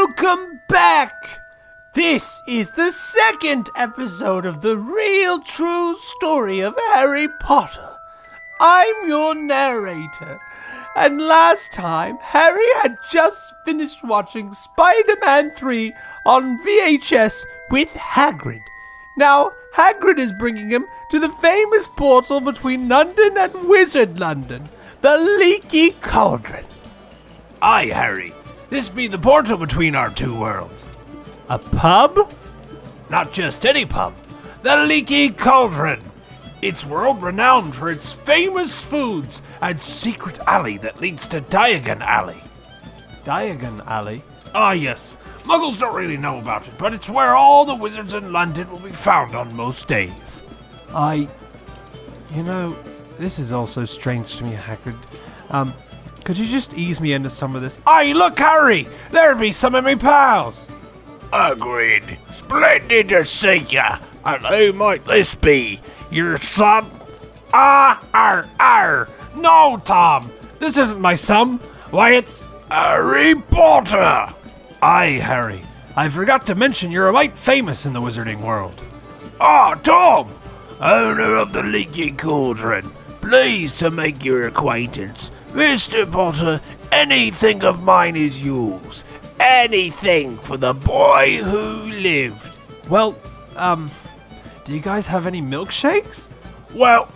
Welcome back! This is the second episode of the real true story of Harry Potter. I'm your narrator, and last time Harry had just finished watching Spider-Man 3 on VHS with Hagrid. Now, Hagrid is bringing him to the famous portal between London and Wizard London, the Leaky Cauldron. Aye, Harry. This be the portal between our two worlds. A pub? Not just any pub. The Leaky Cauldron. It's world-renowned for its famous foods and secret alley that leads to Diagon Alley. Diagon Alley? Ah, yes. Muggles don't really know about it, but it's where all the wizards in London will be found on most days. This is also strange to me, Hagrid. Could you just ease me into some of this? Aye, look, Harry! There be some of me pals! Hagrid, splendid to see ya! And who might this be? Your son? No, Tom! This isn't my son! Why, it's Harry Potter! Aye, Harry. I forgot to mention you're quite famous in the wizarding world. Tom! Owner of the Leaky Cauldron. Pleased to make your acquaintance. Mr. Potter, anything of mine is yours. Anything for the boy who lived. Well, do you guys have any milkshakes? Well,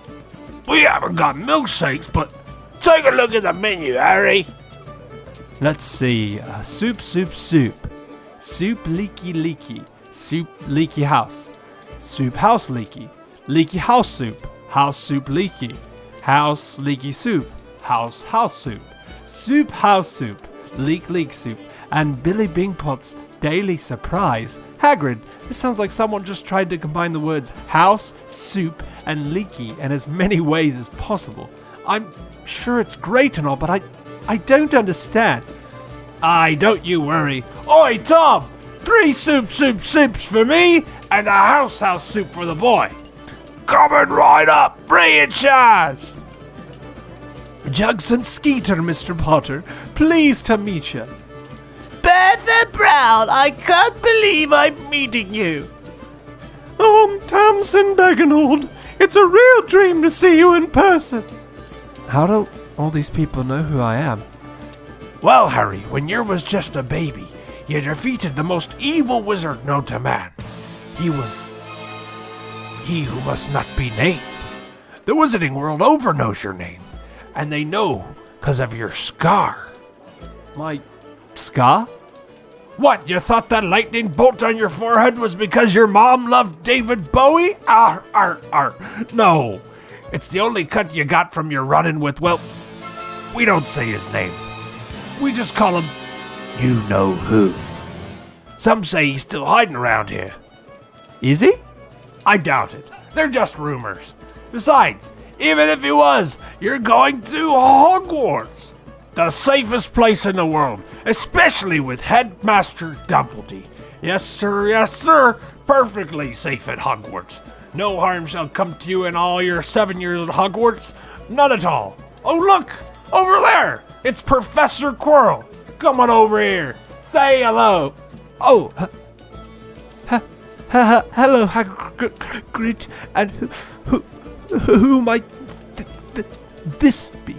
we haven't got milkshakes, but take a look at the menu, Harry. Let's see. Soup. Soup leaky. Soup leaky house. Soup house leaky. Leaky house soup. House soup leaky. House leaky soup. House soup. Soup house soup. Leak soup. And Billy Bingpot's daily surprise. Hagrid, this sounds like someone just tried to combine the words house, soup, and leaky in as many ways as possible. I'm sure it's great and all, but I don't understand. Aye, don't you worry. Oi, Tom! 3 soups for me, and a house soup for the boy. Coming right up, free of charge. Jugs and Skeeter, Mr. Potter. Pleased to meet you. Bertha Brown, I can't believe I'm meeting you. Tamsin Dagenhold, it's a real dream to see you in person. How do all these people know who I am? Well, Harry, when you was just a baby, you defeated the most evil wizard known to man. He who must not be named. The wizarding world over knows your name, and they know 'cause of your scar. My scar? What, you thought that lightning bolt on your forehead was because your mom loved David Bowie? No. It's the only cut you got from your run-in with, well, we don't say his name. We just call him You-Know-Who. Some say he's still hiding around here. Is he? I doubt it. They're just rumors. Besides, even if he was, you're going to Hogwarts. The safest place in the world, especially with Headmaster Dumpelty. Yes, sir, perfectly safe at Hogwarts. No harm shall come to you in all your 7 years at Hogwarts. None at all. Oh, look! Over there! It's Professor Quirrell. Come on over here. Say hello. Oh, hello, Hagrid. And who might this be?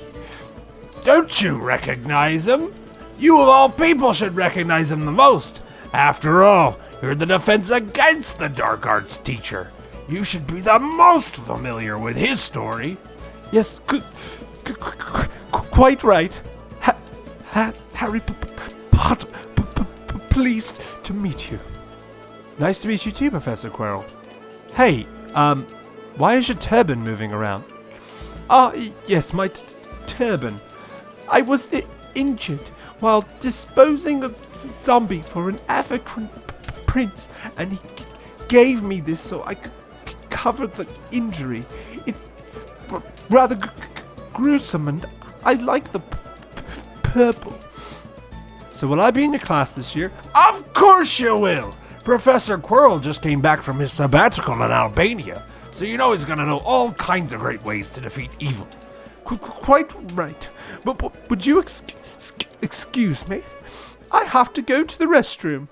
Don't you recognize him? You of all people should recognize him the most. After all, you're the defense against the dark arts teacher. You should be the most familiar with his story. Yes, quite right. Harry Potter, pleased to meet you. Nice to meet you too, Professor Quirrell. Hey, why is your turban moving around? Yes, my turban. I was injured while disposing of zombie for an African prince, and he gave me this so I could cover the injury. It's rather gruesome, and I like the purple. So will I be in your class this year? Of course you will! Professor Quirrell just came back from his sabbatical in Albania, so you know he's gonna know all kinds of great ways to defeat evil. Quite right. But would you excuse me? I have to go to the restroom.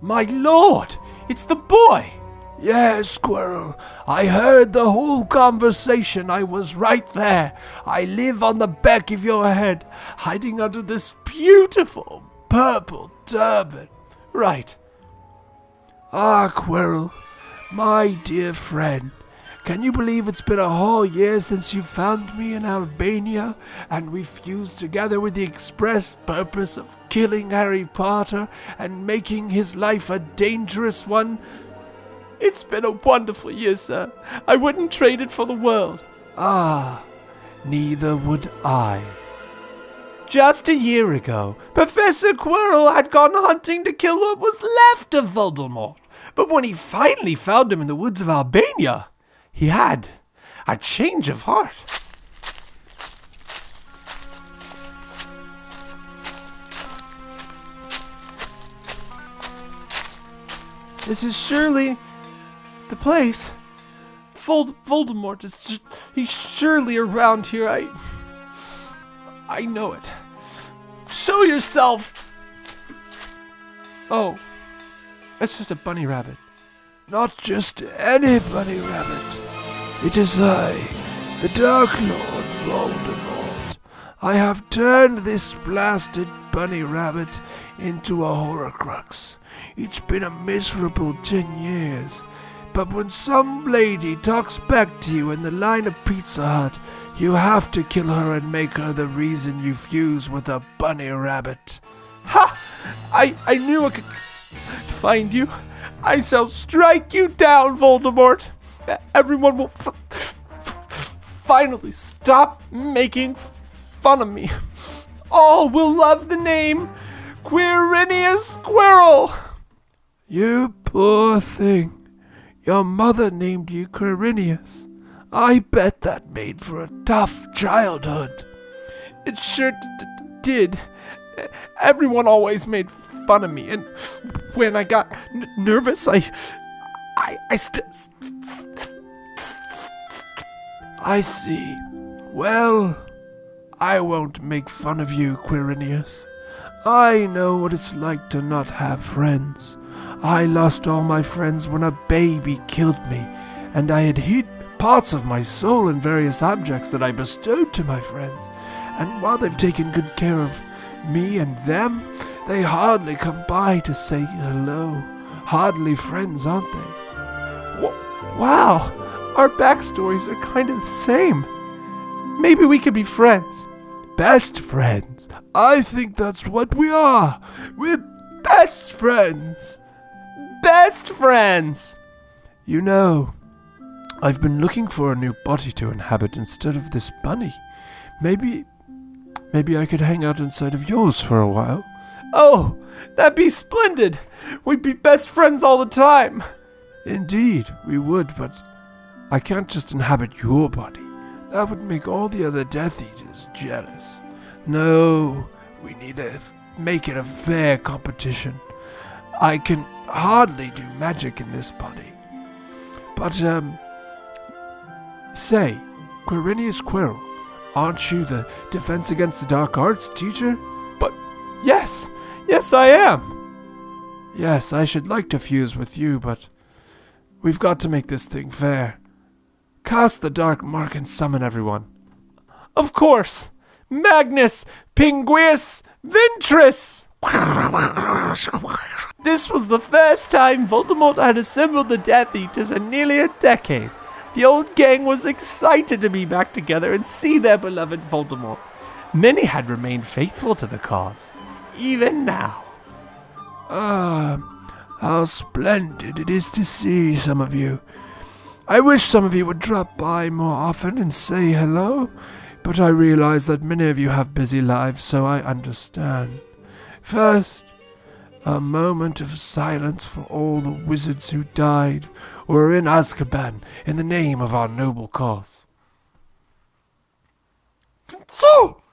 My lord, it's the boy! Yes, Quirrell, I heard the whole conversation. I was right there. I live on the back of your head, hiding under this beautiful purple turban. Right. Ah, Quirrell, my dear friend, can you believe it's been a whole year since you found me in Albania, and we fused together with the express purpose of killing Harry Potter and making his life a dangerous one? It's been a wonderful year, sir. I wouldn't trade it for the world. Ah, neither would I. Just a year ago, Professor Quirrell had gone hunting to kill what was left of Voldemort. But when he finally found him in the woods of Albania, he had a change of heart. This is surely the place. Voldemort he's surely around here. I know it. Show yourself. Oh, it's just a bunny rabbit. Not just any bunny rabbit. It is I, the Dark Lord Voldemort. I have turned this blasted bunny rabbit into a Horocrux. It's been a miserable 10 years. But when some lady talks back to you in the line of Pizza Hut, you have to kill her and make her the reason you fuse with a bunny rabbit. Ha! I knew I could find you. I shall strike you down, Voldemort. Everyone will finally stop making fun of me. All will love the name Quirrell Quirrell. You poor thing. Your mother named you Quirinius. I bet that made for a tough childhood. It sure did. Everyone always made fun of me, and when I got nervous, I see. Well, I won't make fun of you, Quirinius. I know what it's like to not have friends. I lost all my friends when a baby killed me, and I had hid parts of my soul in various objects that I bestowed to my friends. And while they've taken good care of me and them, they hardly come by to say hello. Hardly friends, aren't they? Wow, our backstories are kind of the same. Maybe we could be friends. Best friends. I think that's what we are. We're best friends. Best friends! You know, I've been looking for a new body to inhabit instead of this bunny. Maybe I could hang out inside of yours for a while. Oh, that'd be splendid. We'd be best friends all the time. Indeed, we would, but I can't just inhabit your body. That would make all the other Death Eaters jealous. No, we need to make it a fair competition. I can hardly do magic in this body. But, say, Quirinius Quirrell, aren't you the Defense Against the Dark Arts teacher? But, yes, I am. Yes, I should like to fuse with you, but we've got to make this thing fair. Cast the Dark Mark and summon everyone. Of course. Magnus Pinguis Ventris! This was the first time Voldemort had assembled the Death Eaters in nearly a decade. The old gang was excited to be back together and see their beloved Voldemort. Many had remained faithful to the cause, even now. How splendid it is to see some of you. I wish some of you would drop by more often and say hello, but I realize that many of you have busy lives, so I understand. First, a moment of silence for all the wizards who died or are in Azkaban in the name of our noble cause. So,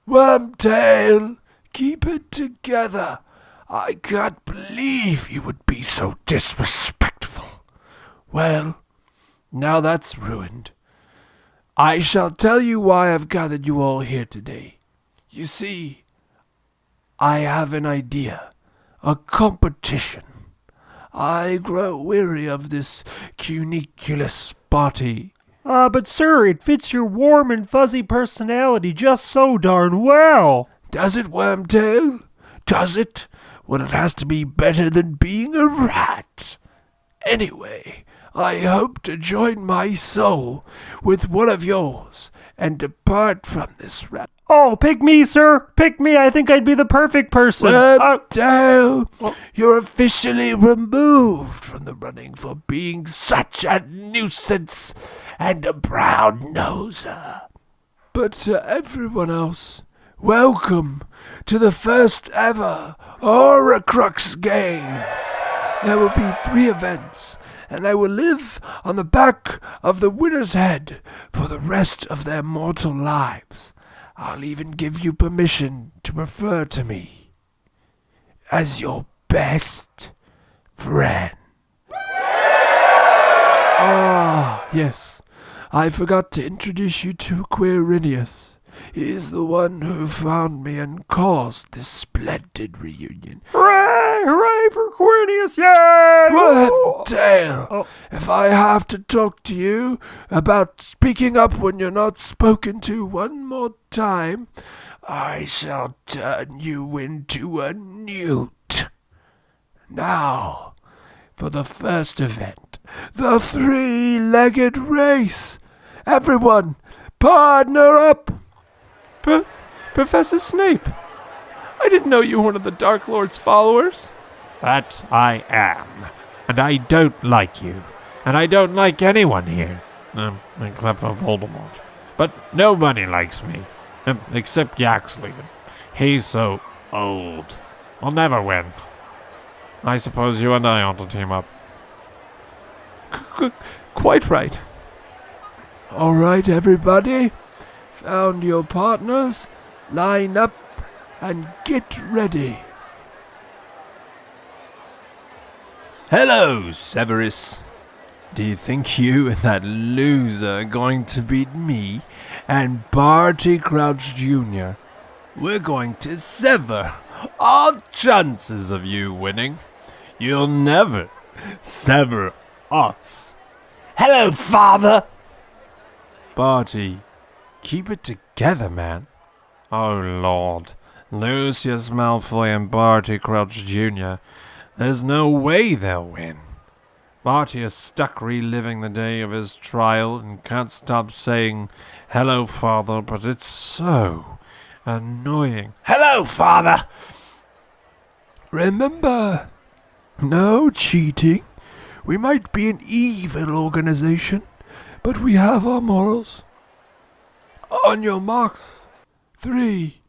Wormtail, keep it together. I can't believe you would be so disrespectful. Well, now that's ruined. I shall tell you why I've gathered you all here today. You see, I have an idea, a competition. I grow weary of this cuniculous party. But sir, it fits your warm and fuzzy personality just so darn well. Does it, Wormtail? Does it? Well, it has to be better than being a rat. Anyway, I hope to join my soul with one of yours and depart from this rat. Oh, pick me, sir. Pick me. I think I'd be the perfect person. Wormtail, you're officially removed from the running for being such a nuisance and a brown-noser. But to everyone else, welcome to the first ever Horocrux Games. There will be 3 events, and they will live on the back of the winner's head for the rest of their mortal lives. I'll even give you permission to refer to me as your best friend. Ah, yes. I forgot to introduce you to Quirrell. He is the one who found me and caused this splendid reunion. Hooray! Hooray for Quirrell! Yay! Wormtail, if I have to talk to you about speaking up when you're not spoken to one more time, I shall turn you into a newt. Now, for the first event, the 3-legged race. Everyone, partner up. Professor Snape, I didn't know you were one of the Dark Lord's followers. That I am. And I don't like you. And I don't like anyone here. Except for Voldemort. But nobody likes me. Except Yaxley. He's so old. I'll never win. I suppose you and I ought to team up. Quite right. All right, everybody. Found your partners. Line up and get ready. Hello, Severus. Do you think you and that loser are going to beat me and Barty Crouch Jr.? We're going to sever all chances of you winning. You'll never sever us. Hello, Father. Barty, keep it together, man. Oh, Lord. Lucius Malfoy and Barty Crouch Jr. There's no way they'll win. Barty is stuck reliving the day of his trial and can't stop saying, "Hello, Father," but it's so annoying. Hello, Father. Remember, no cheating. We might be an evil organization, but we have our morals. On your marks. 3,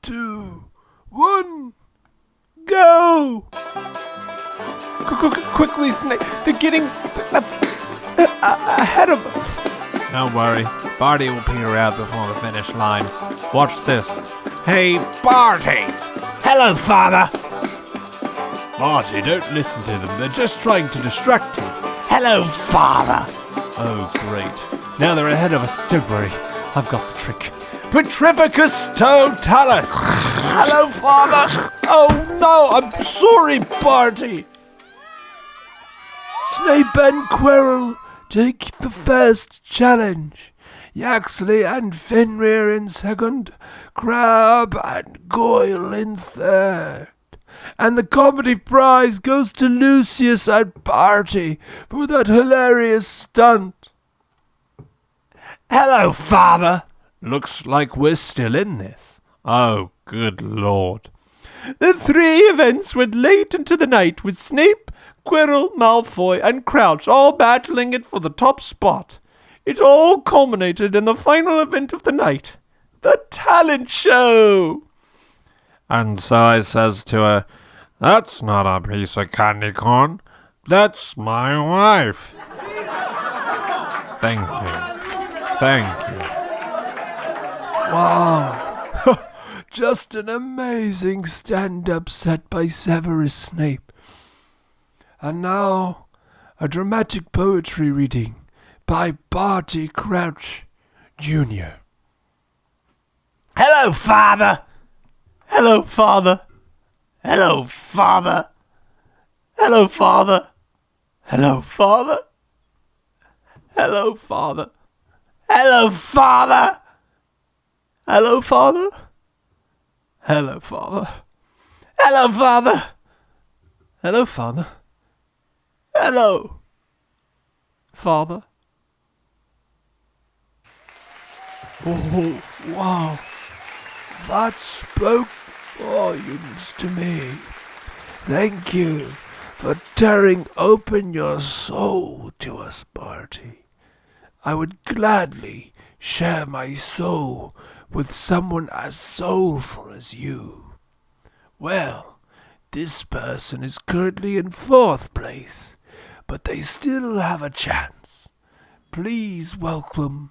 2, 1, go! Quickly, Snape. They're getting ahead of us. Don't worry. Barty will peter out before the finish line. Watch this. Hey, Barty! Hello, Father. Barty, don't listen to them. They're just trying to distract you. Hello, Father. Oh, great. Now they're ahead of us. Don't worry. I've got the trick. Petrificus totalis. Hello, Father. Oh no, I'm sorry, Barty. Snape and Quirrell take the first challenge. Yaxley and Fenrir in second. Crabbe and Goyle in third. And the comedy prize goes to Lucius and Barty for that hilarious stunt. Hello, Father. Looks like we're still in this. Oh, good Lord. The 3 events went late into the night with Snape, Quirrell, Malfoy, and Crouch all battling it for the top spot. It all culminated in the final event of the night, the talent show. And so I says to her, "That's not a piece of candy corn. That's my wife." Thank you. Thank you. Wow. Just an amazing stand-up set by Severus Snape. And now, a dramatic poetry reading by Barty Crouch Jr. Hello, Father. Hello, Father. Hello, Father. Hello, Father. Hello, Father. Hello, Father. Hello, Father. Hello, Father. Hello, Father. Hello, Father. Hello, Father. Hello, Father. Oh, wow. That spoke volumes to me. Thank you for tearing open your soul to us, Barty. I would gladly share my soul with someone as soulful as you. Well, this person is currently in 4th place, but they still have a chance. Please welcome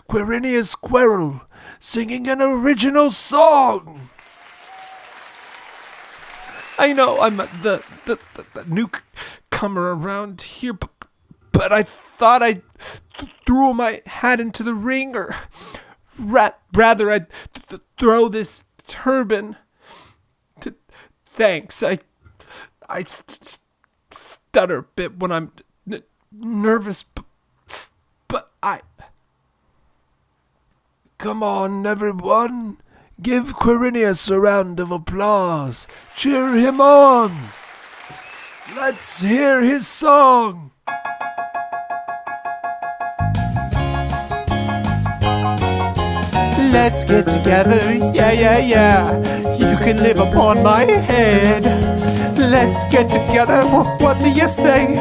Quirrell singing an original song. I know I'm the newcomer around here, but I thought I threw my hat into the ring, or rather I'd throw this turban. Thanks. I stutter a bit when I'm nervous, but I... Come on, everyone. Give Quirinius a round of applause. Cheer him on. Let's hear his song. Let's get together, yeah, yeah, yeah. You can live upon my head. Let's get together, what do you say?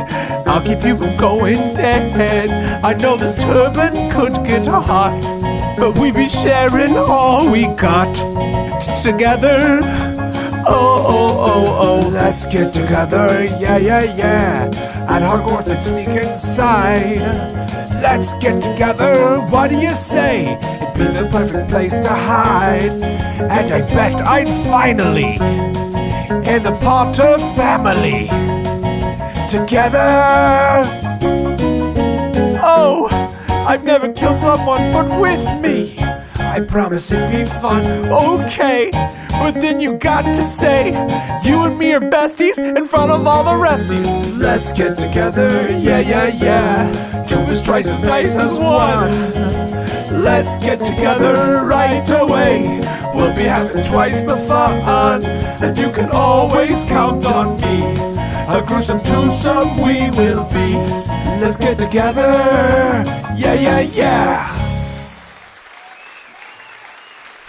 I'll keep you from going dead. I know this turban could get hot, but we be sharing all we got together. Oh, oh, oh, oh. Let's get together, yeah, yeah, yeah. At Hogwarts and sneak inside. Let's get together, what do you say? It'd be the perfect place to hide. And I bet I'd finally in the Potter family together. Oh, I've never killed someone but with me. I promise it'd be fun. Okay, but then you got to say you and me are besties in front of all the resties. Let's get together, yeah, yeah, yeah. Two is twice as nice as one. Let's get together right away. We'll be having twice the fun, and you can always count on me. A gruesome twosome we will be. Let's get together, yeah, yeah, yeah.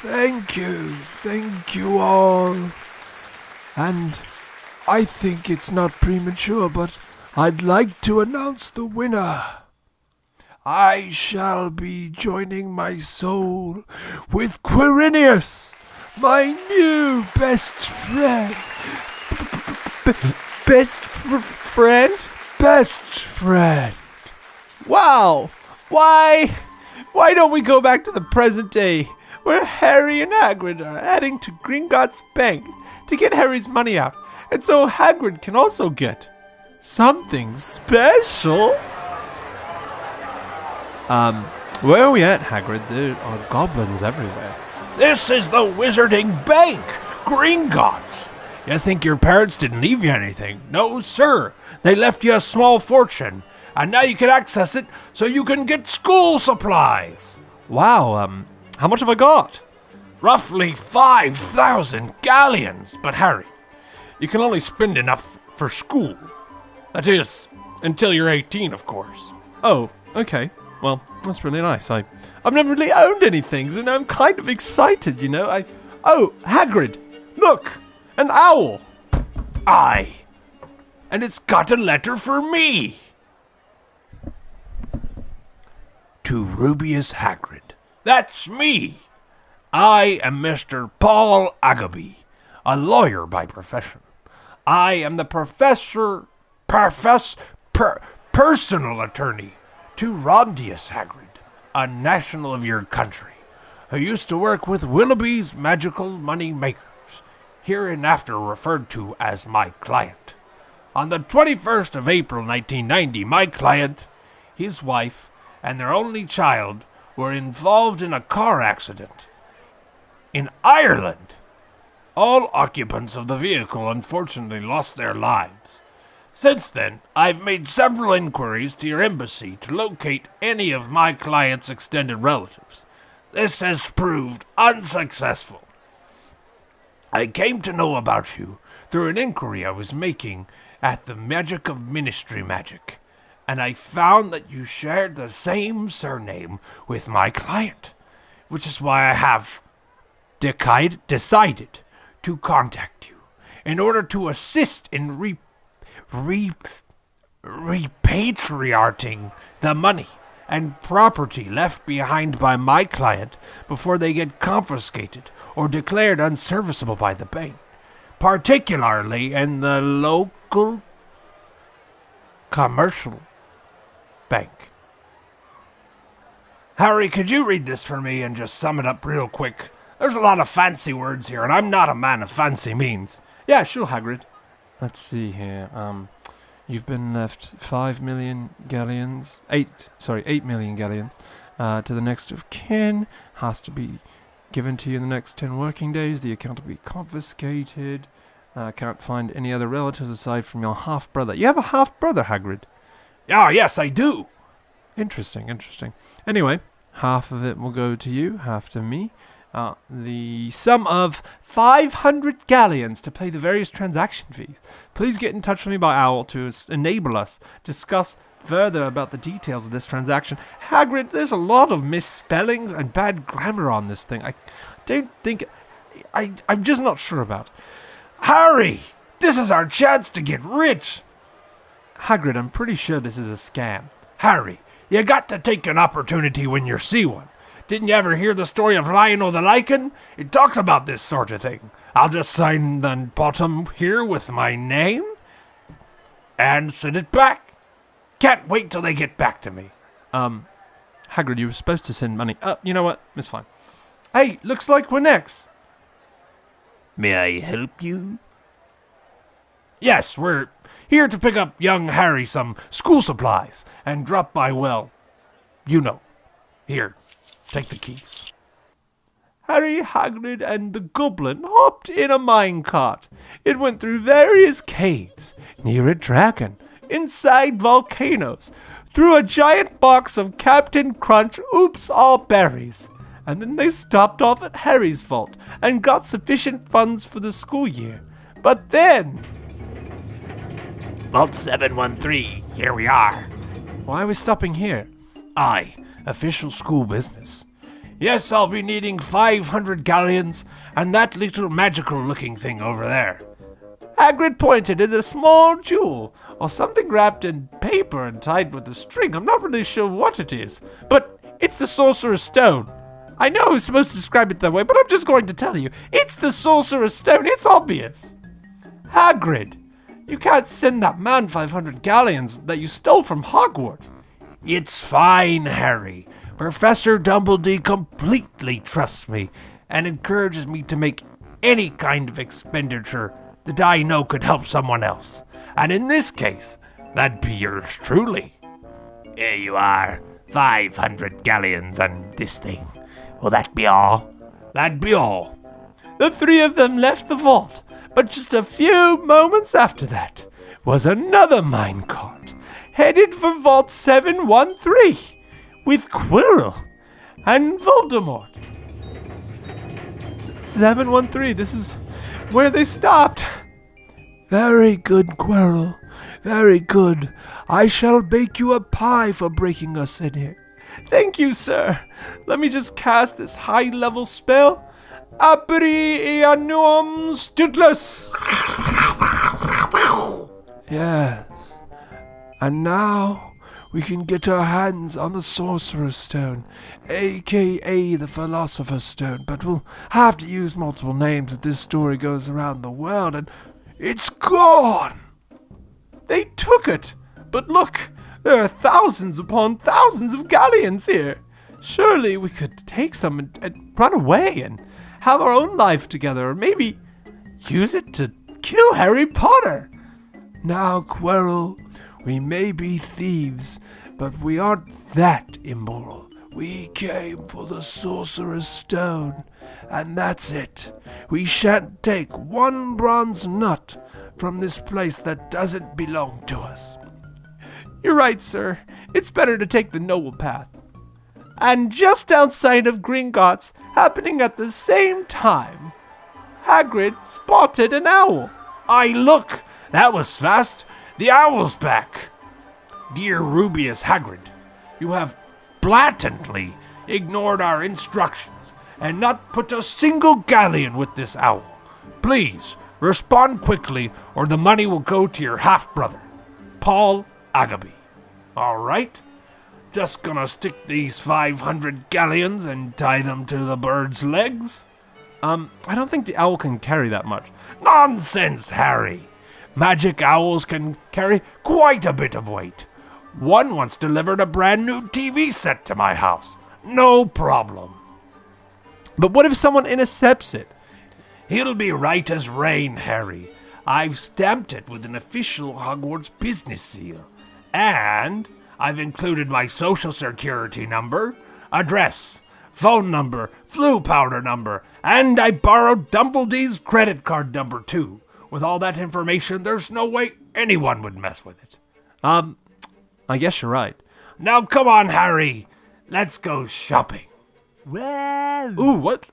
Thank you all. And I think it's not premature, but I'd like to announce the winner. I shall be joining my soul with Quirinius, my new best friend. Best friend? Best friend. Wow. Why don't we go back to the present day, where Harry and Hagrid are heading to Gringots' bank to get Harry's money out, and so Hagrid can also get something special? Where are we at, Hagrid? There are goblins everywhere. This is the Wizarding Bank, Gringots. You think your parents didn't leave you anything? No, sir. They left you a small fortune, and now you can access it so you can get school supplies. Wow, how much have I got? Roughly 5,000 galleons. But Harry, you can only spend enough for school. That is, until you're 18, of course. Oh, okay. Well, that's really nice. I've never really owned anything, and I'm kind of excited, you know. Oh, Hagrid, look, an owl. Aye. And it's got a letter for me. To Rubius Hagrid. That's me. I am Mr. Paul Agaby, a lawyer by profession. I am the personal attorney to Rondius Hagrid, a national of your country, who used to work with Willoughby's magical money makers, hereinafter referred to as my client. On the 21st of April 1990, my client, his wife, and their only child were involved in a car accident in Ireland. All occupants of the vehicle unfortunately lost their lives. Since then, I've made several inquiries to your embassy to locate any of my client's extended relatives. This has proved unsuccessful. I came to know about you through an inquiry I was making at the Magic of Ministry Magic, and I found that you shared the same surname with my client, which is why I have decided to contact you in order to assist in repatriating the money and property left behind by my client before they get confiscated or declared unserviceable by the bank, particularly in the local commercial bank. Harry, could you read this for me and just sum it up real quick? There's a lot of fancy words here, and I'm not a man of fancy means. Yeah, sure, Hagrid. Let's see here. You've been left 8 million galleons, to the next of kin. Has to be given to you in the next 10 working days. The account will be confiscated. Can't find any other relatives aside from your half-brother. You have a half-brother, Hagrid? Ah, yes, I do. Interesting. Anyway, half of it will go to you, half to me. The sum of 500 galleons to pay the various transaction fees. Please get in touch with me by owl to enable us discuss further about the details of this transaction. Hagrid, there's a lot of misspellings and bad grammar on this thing. I don't think... I'm just not sure about. Harry, this is our chance to get rich. Hagrid, I'm pretty sure this is a scam. Harry, you got to take an opportunity when you see one. Didn't you ever hear the story of Lionel the Lichen? It talks about this sort of thing. I'll just sign the bottom here with my name and send it back. Can't wait till they get back to me. Hagrid, you were supposed to send money. You know what? It's fine. Hey, looks like we're next. May I help you? Yes, we're here to pick up young Harry some school supplies and drop by, well, you know. Here, take the keys. Harry, Hagrid, and the goblin hopped in a minecart. It went through various caves, near a dragon, inside volcanoes, through a giant box of Captain Crunch Oops All Berries. And then they stopped off at Harry's vault and got sufficient funds for the school year. But then... Vault 713, here we are. Why are we stopping here? Official school business. Yes, I'll be needing 500 galleons and that little magical-looking thing over there. Hagrid pointed at a small jewel, or something wrapped in paper and tied with a string. I'm not really sure what it is, but it's the Sorcerer's Stone. I know I was supposed to describe it that way, but I'm just going to tell you. It's the Sorcerer's Stone. It's obvious. Hagrid, you can't send that man 500 galleons that you stole from Hogwarts. It's fine, Harry. Professor Dumbledore completely trusts me and encourages me to make any kind of expenditure that I know could help someone else. And in this case, that'd be yours truly. Here you are, 500 galleons and this thing. Will that be all? That'd be all. The three of them left the vault, but just a few moments after that was another minecart, headed for Vault 713, with Quirrell and Voldemort. 713, this is where they stopped. Very good, Quirrell. Very good. I shall bake you a pie for breaking us in here. Thank you, sir. Let me just cast this high-level spell. Aperi Eanuum Stutless. Yes. And now we can get our hands on the Sorcerer's Stone, a.k.a. the Philosopher's Stone, but we'll have to use multiple names if this story goes around the world, and it's gone! They took it! But look, there are thousands upon thousands of galleons here. Surely we could take some and run away and have our own life together, or maybe use it to kill Harry Potter. Now, Quirrell, we may be thieves, but we aren't that immoral. We came for the Sorcerer's Stone, and that's it. We shan't take one bronze nut from this place that doesn't belong to us. You're right, sir. It's better to take the noble path. And just outside of Gringots, happening at the same time, Hagrid spotted an owl. Aye, look! That was fast! The owl's back! Dear Rubius Hagrid, you have blatantly ignored our instructions and not put a single galleon with this owl. Please, respond quickly or the money will go to your half-brother, Paul Agaby. All right? Just gonna stick these 500 galleons and tie them to the bird's legs? I don't think the owl can carry that much. Nonsense, Harry. Magic owls can carry quite a bit of weight. One once delivered a brand new TV set to my house. No problem. But what if someone intercepts it? It'll be right as rain, Harry. I've stamped it with an official Hogwarts business seal. And I've included my social security number, address, phone number, flu powder number, and I borrowed Dumbledee's credit card number too. With all that information, there's no way anyone would mess with it. I guess you're right. Now come on, Harry. Let's go shopping. Well, Ooh, what?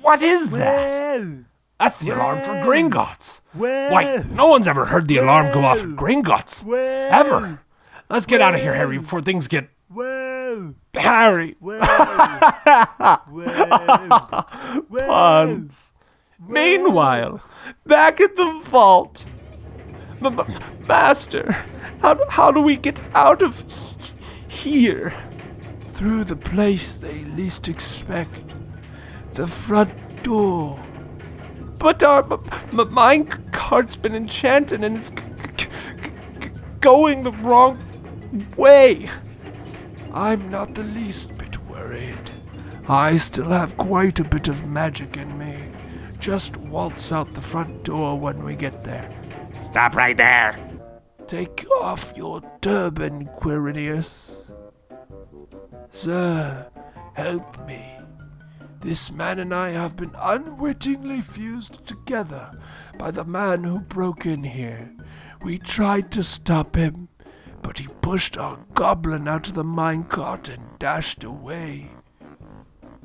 What is that? well, That's the alarm for Gringots. well. Why, no one's ever heard the alarm go off at Gringots. Well. Ever. Let's get out of here, Harry, before things get... Well, Harry. well, well, Puns. Meanwhile, back at the vault. Master, how do we get out of here? Through the place they least expect. The front door. But our mine cart's been enchanted and it's going the wrong way. I'm not the least bit worried. I still have quite a bit of magic in me. Just waltz out the front door when we get there. Stop right there. Take off your turban, Quirinius. Sir, help me. This man and I have been unwittingly fused together by the man who broke in here. We tried to stop him, but he pushed our goblin out of the minecart and dashed away.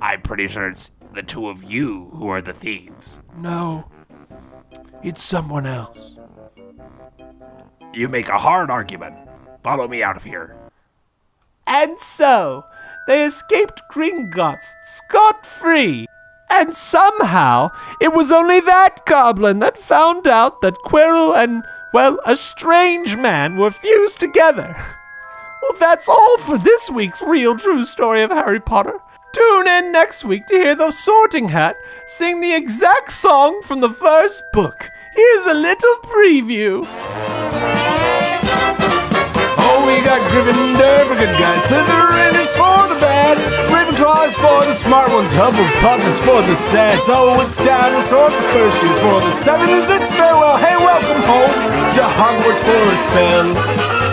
I'm pretty sure it's the two of you who are the thieves. No, it's someone else. You make a hard argument. Follow me out of here. And so, they escaped Gringots scot-free. And somehow, it was only that goblin that found out that Quirrell and, well, a strange man were fused together. Well, that's all for this week's real true story of Harry Potter. Tune in next week to hear the Sorting Hat sing the exact song from the first book. Here's a little preview. Oh, we got Gryffindor for good guys, Slytherin is for the bad, Ravenclaw is for the smart ones, Hufflepuff is for the sad. So it's time to sort the first years, for the sevens it's farewell. Hey, welcome home to Hogwarts for a spell.